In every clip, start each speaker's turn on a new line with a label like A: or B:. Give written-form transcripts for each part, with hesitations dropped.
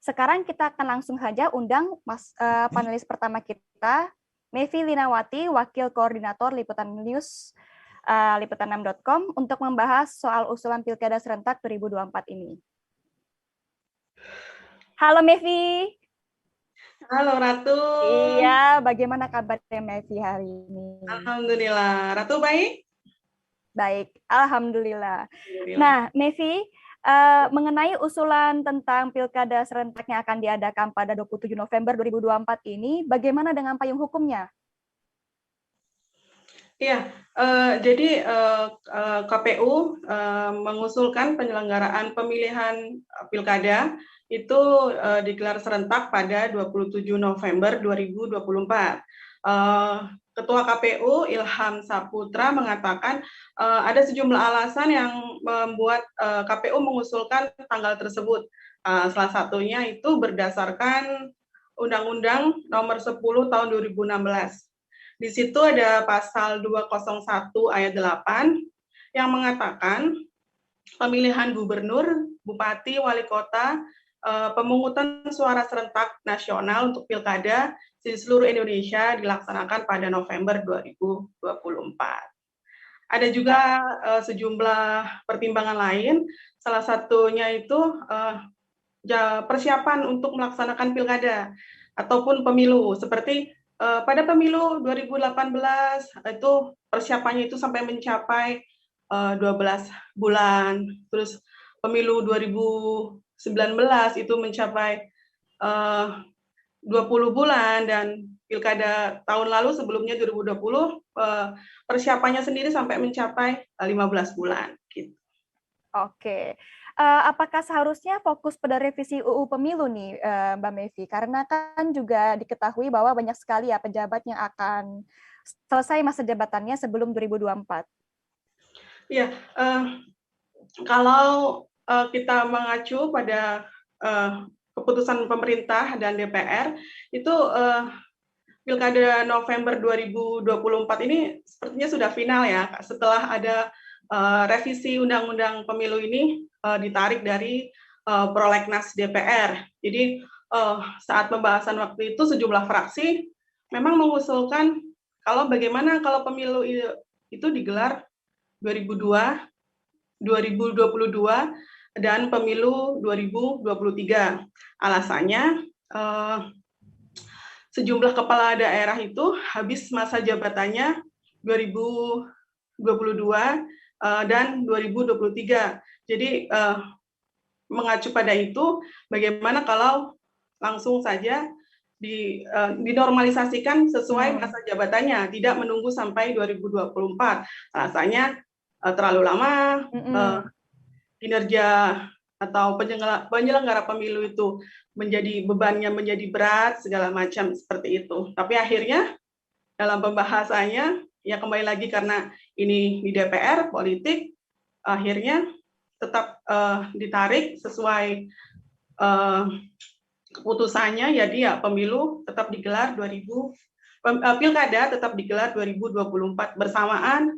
A: Sekarang kita akan langsung saja undang panelis pertama kita, Mevi Linawati, Wakil Koordinator Liputan News liputan6.com untuk membahas soal usulan Pilkada Serentak 2024 ini. Halo Mevi.
B: Halo Ratu.
A: Iya, bagaimana kabarnya Mevi hari ini?
B: Alhamdulillah. Ratu baik?
A: Baik, alhamdulillah. Nah, Mevi, mengenai usulan tentang Pilkada Serentak yang akan diadakan pada 27 November 2024 ini, bagaimana dengan payung hukumnya?
B: Iya, jadi KPU mengusulkan penyelenggaraan pemilihan pilkada itu digelar serentak pada 27 November 2024. Ketua KPU Ilham Saputra mengatakan ada sejumlah alasan yang membuat KPU mengusulkan tanggal tersebut. Salah satunya itu berdasarkan Undang-Undang Nomor 10 Tahun 2016. Di situ ada pasal 201 ayat 8 yang mengatakan pemilihan gubernur, bupati, wali kota, pemungutan suara serentak nasional untuk pilkada di seluruh Indonesia dilaksanakan pada November 2024. Ada juga sejumlah pertimbangan lain, salah satunya itu persiapan untuk melaksanakan pilkada ataupun pemilu, seperti pada pemilu 2018 itu persiapannya itu sampai mencapai 12 bulan, terus pemilu 2019 itu mencapai 20 bulan, dan pilkada tahun lalu sebelumnya 2020 persiapannya sendiri sampai mencapai 15 bulan. Gitu.
A: Oke. Apakah seharusnya fokus pada revisi UU Pemilu nih, Mbak Mevi? Karena kan juga diketahui bahwa banyak sekali ya pejabat yang akan selesai masa jabatannya sebelum 2024.
B: Iya, kalau kita mengacu pada keputusan pemerintah dan DPR, itu Pilkada November 2024 ini sepertinya sudah final ya, setelah ada revisi Undang-Undang Pemilu ini ditarik dari prolegnas DPR. Jadi saat pembahasan waktu itu sejumlah fraksi memang mengusulkan bagaimana kalau pemilu itu digelar 2022 dan pemilu 2023. Alasannya sejumlah kepala daerah itu habis masa jabatannya 2022 dan 2023. Jadi mengacu pada itu, bagaimana kalau langsung saja dinormalisasikan sesuai masa jabatannya, tidak menunggu sampai 2024. Alasannya terlalu lama, kinerja atau penyelenggara pemilu itu bebannya menjadi berat, segala macam seperti itu. Tapi akhirnya dalam pembahasannya, ya kembali lagi karena ini di DPR, politik, akhirnya tetap ditarik sesuai keputusannya, jadi pemilu tetap digelar pilkada tetap digelar 2024 bersamaan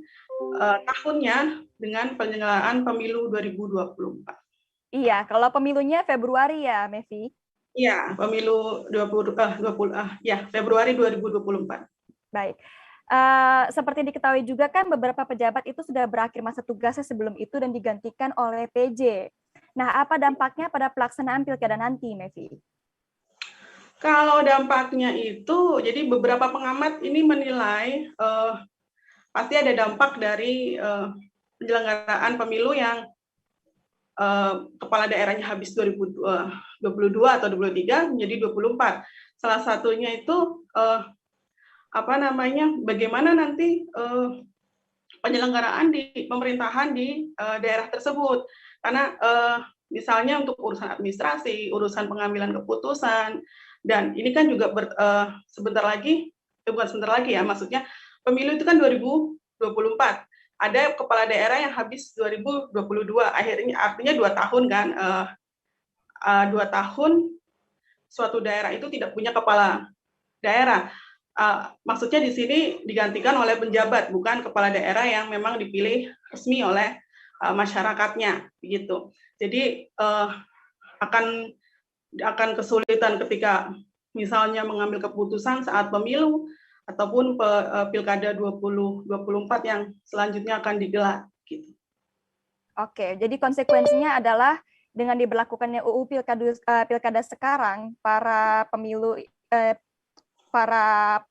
B: tahunnya dengan penyelenggaraan pemilu 2024.
A: Iya, kalau pemilunya Februari ya, Mevi?
B: Iya, pemilu Februari 2024.
A: Baik. Seperti diketahui juga kan beberapa pejabat itu sudah berakhir masa tugasnya sebelum itu dan digantikan oleh PJ. Nah, apa dampaknya pada pelaksanaan pilkada nanti, Mevi?
B: Kalau dampaknya itu, jadi beberapa pengamat ini menilai pasti ada dampak dari penyelenggaraan pemilu yang kepala daerahnya habis 2022 atau 2023 menjadi 2024. Salah satunya itu bagaimana nanti penyelenggaraan di pemerintahan di daerah tersebut. Karena misalnya untuk urusan administrasi, urusan pengambilan keputusan, dan ini kan juga sebentar lagi ya, maksudnya pemilu itu kan 2024. Ada kepala daerah yang habis 2022, artinya 2 tahun kan, 2 tahun suatu daerah itu tidak punya kepala daerah. Maksudnya di sini digantikan oleh penjabat, bukan kepala daerah yang memang dipilih resmi oleh masyarakatnya, begitu. Jadi akan akan kesulitan ketika misalnya mengambil keputusan saat pemilu ataupun Pilkada 2024 yang selanjutnya akan digelar gitu.
A: Oke, jadi konsekuensinya adalah dengan diberlakukannya UU Pilkada sekarang, para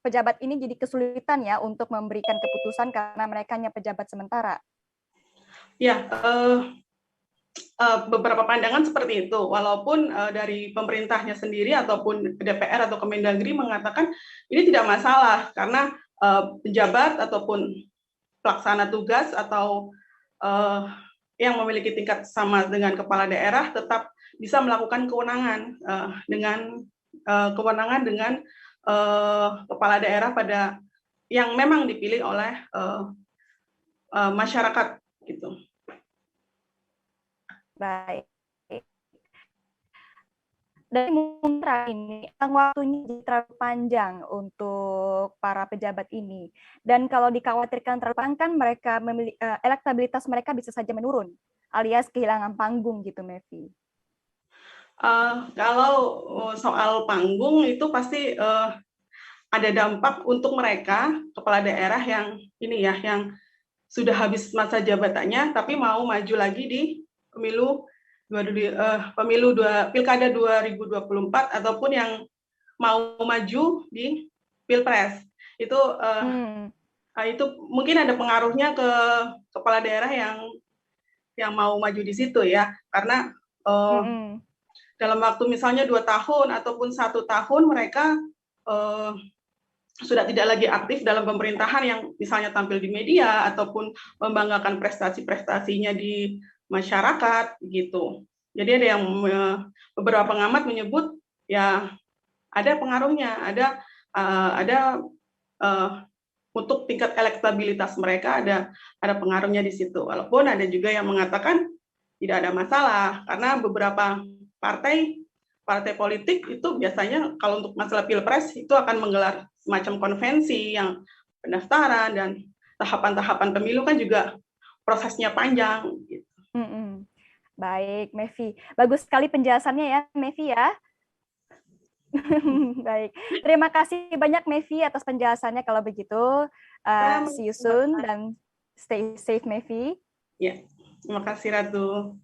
A: pejabat ini jadi kesulitan ya untuk memberikan keputusan karena mereka hanya pejabat sementara.
B: Ya, beberapa pandangan seperti itu. Walaupun dari pemerintahnya sendiri ataupun DPR atau Kemendagri mengatakan ini tidak masalah karena pejabat ataupun pelaksana tugas atau yang memiliki tingkat sama dengan kepala daerah tetap bisa melakukan kewenangan dengan kepala daerah pada yang memang dipilih oleh masyarakat gitu.
A: Baik. Dan mungkin ini waktunya terlalu panjang untuk para pejabat ini. Dan kalau dikhawatirkan terlalu panjang kan mereka elektabilitas mereka bisa saja menurun, alias kehilangan panggung gitu, Mevi.
B: Kalau soal panggung itu pasti ada dampak untuk mereka kepala daerah yang ini ya, yang sudah habis masa jabatannya tapi mau maju lagi di Pilkada 2024 ataupun yang mau maju di Pilpres. Itu mungkin ada pengaruhnya ke kepala daerah yang mau maju di situ ya, karena dalam waktu misalnya 2 tahun ataupun 1 tahun mereka sudah tidak lagi aktif dalam pemerintahan yang misalnya tampil di media ataupun membanggakan prestasi-prestasinya di masyarakat gitu. Jadi ada yang beberapa pengamat menyebut ya ada pengaruhnya, ada untuk tingkat elektabilitas mereka ada pengaruhnya di situ. Walaupun ada juga yang mengatakan tidak ada masalah karena beberapa partai politik itu biasanya kalau untuk masalah Pilpres itu akan menggelar semacam konvensi yang pendaftaran dan tahapan-tahapan pemilu kan juga prosesnya panjang. Gitu.
A: Baik, Mevi. Bagus sekali penjelasannya ya, Mevi ya. Baik, terima kasih banyak Mevi atas penjelasannya kalau begitu. See you soon dan stay safe, Mevi.
B: Ya, terima kasih Ratu.